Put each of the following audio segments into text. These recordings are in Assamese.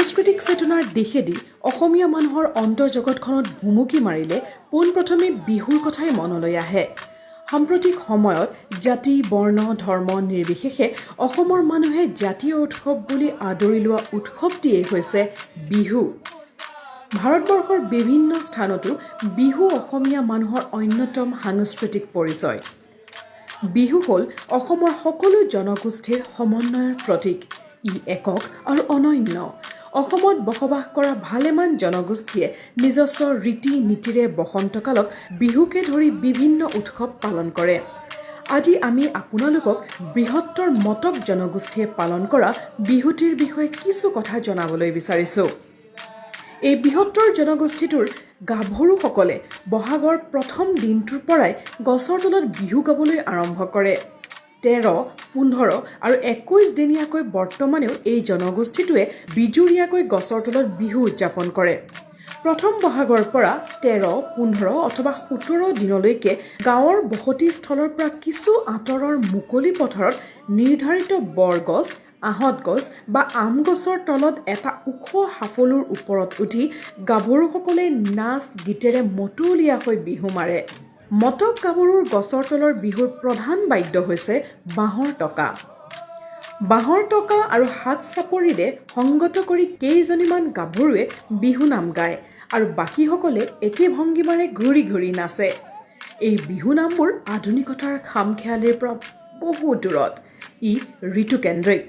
সাংস্কৃতিক চেতনাৰ দিশেদি অসমীয়া মানুহৰ অন্তৰ্জগতখনত ভুমুকি মাৰিলে পোনপ্ৰথমে বিহুৰ কথাই মনলৈ আহে। সাম্প্ৰতিক সময়ত জাতি, বৰ্ণ, ধৰ্ম নিৰ্বিশেষে অসমৰ মানুহে জাতীয় উৎসৱ বুলি আদৰি লোৱা উৎসৱটিয়েই হৈছে বিহু। ভাৰতবৰ্ষৰ বিভিন্ন স্থানতো বিহু অসমীয়া মানুহৰ অন্যতম সাংস্কৃতিক পৰিচয়। বিহু হ'ল অসমৰ সকলো জনগোষ্ঠীৰ সমন্বয়ৰ প্ৰতীক। ই একক আৰু অনন্য। অসমত বসবাস কৰা ভালেমান জনগোষ্ঠীয়ে নিজস্ব ৰীতি নীতিৰে বসন্তকালক বিহুকে ধৰি বিভিন্ন উৎসৱ পালন কৰে। আজি আমি আপোনালোকক বৃহত্তৰ মটক জনগোষ্ঠীয়ে পালন কৰা বিহুটিৰ বিষয়ে কিছু কথা জনাবলৈ বিচাৰিছোঁ। এই বৃহত্তৰ জনগোষ্ঠীটোৰ গাভৰুসকলে বহাগৰ প্ৰথম দিনটোৰ পৰাই গছৰ তলত বিহু গাবলৈ আৰম্ভ কৰে। 13, 15 আৰু 21 দিনীয়াকৈ বৰ্তমানেও এই জনগোষ্ঠীটোৱে বিজুৰীয়াকৈ গছৰ তলত বিহু উদযাপন কৰে। প্ৰথম বহাগৰ পৰা 13, 15 অথবা 17 দিনলৈকে গাঁৱৰ বসতিস্থলৰ পৰা কিছু আঁতৰৰ মুকলি পথাৰত নিৰ্ধাৰিত বৰগছ, আহঁত গছ বা আম গছৰ তলত এটা ওখ সাফলুৰ ওপৰত উঠি গাভৰুসকলে নাচ গীতেৰে মতলীয়া হৈ বিহু মাৰে। মটক গাভৰুৰ গছৰ তলৰ বিহুৰ প্ৰধান বাদ্য হৈছে বাঁহৰ টকা। বাঁহৰ টকা আৰু হাত চাপৰিৰে সংগত কৰি কেইজনীমান গাভৰুৱে বিহু নাম গায় আৰু বাকীসকলে একে ভংগীমাৰে ঘূৰি ঘূৰি নাচে। এই বিহু নামবোৰ আধুনিকতাৰ খামখেয়ালিৰ পৰা বহু দূৰত। ই ঋতুকেন্দ্ৰিক।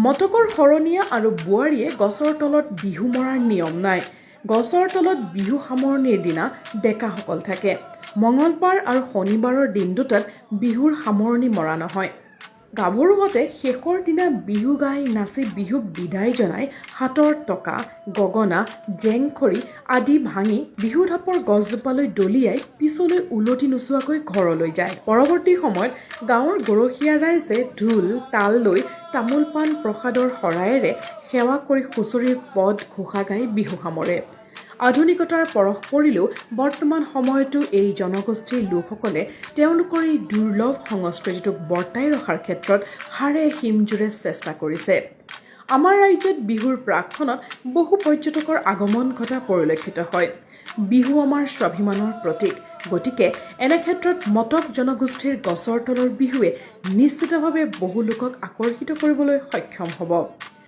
মটকৰ শৰণীয়া আৰু বোৱাৰীয়ে গছৰ তলত বিহু মৰাৰ নিয়ম নাই। গছৰ তলত বিহু সামৰণিৰ দিনা ডেকাসকল থাকে। মঙলবাৰ আৰু শনিবাৰৰ দিন দুটাত বিহুৰ সামৰণি মৰা নহয়। গাভৰুহঁতে শেষৰ দিনা বিহু গাই নাচি বিহুক বিদায় জনাই হাতৰ টকা, গগনা, জেংখৰি আদি ভাঙি বিহু ঢাপৰ গছজোপালৈ দলিয়াই পিছলৈ উলটি নোচোৱাকৈ ঘৰলৈ যায়। পৰৱৰ্তী সময়ত গাঁৱৰ গৰখীয়া ৰাইজে ঢোল, তাল লৈ তামোল পাণ প্ৰসাদৰ শৰায়েৰে সেৱা কৰি হুঁচৰিৰ পদ ঘোষা গাই বিহু সামৰে। আধুনিকতাৰ পৰশ পৰিলেও বৰ্তমান সময়তো এই জনগোষ্ঠীৰ লোকসকলে তেওঁলোকৰ এই দুৰ্লভ সংস্কৃতিটোক বৰ্তাই ৰখাৰ ক্ষেত্ৰত হাড়ে হিমজোৰে চেষ্টা কৰিছে। আমাৰ ৰাজ্যত বিহুৰ প্ৰাকখনত বহু পৰ্যটকৰ আগমন ঘটা পৰিলক্ষিত হয়। বিহু আমাৰ স্বাভিমানৰ প্ৰতীক। গতিকে এনে ক্ষেত্ৰত মটক জনগোষ্ঠীৰ গছৰ তলৰ বিহুৱে নিশ্চিতভাৱে বহু লোকক আকৰ্ষিত কৰিবলৈ সক্ষম হ'ব।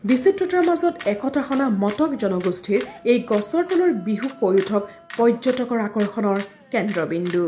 বিচিত্ৰতাৰ মাজত একতা সনা মটক জনগোষ্ঠীৰ এই গছৰ তলৰ বিহু হৈ উঠক পৰ্যটকৰ আকৰ্ষণৰ কেন্দ্ৰবিন্দু।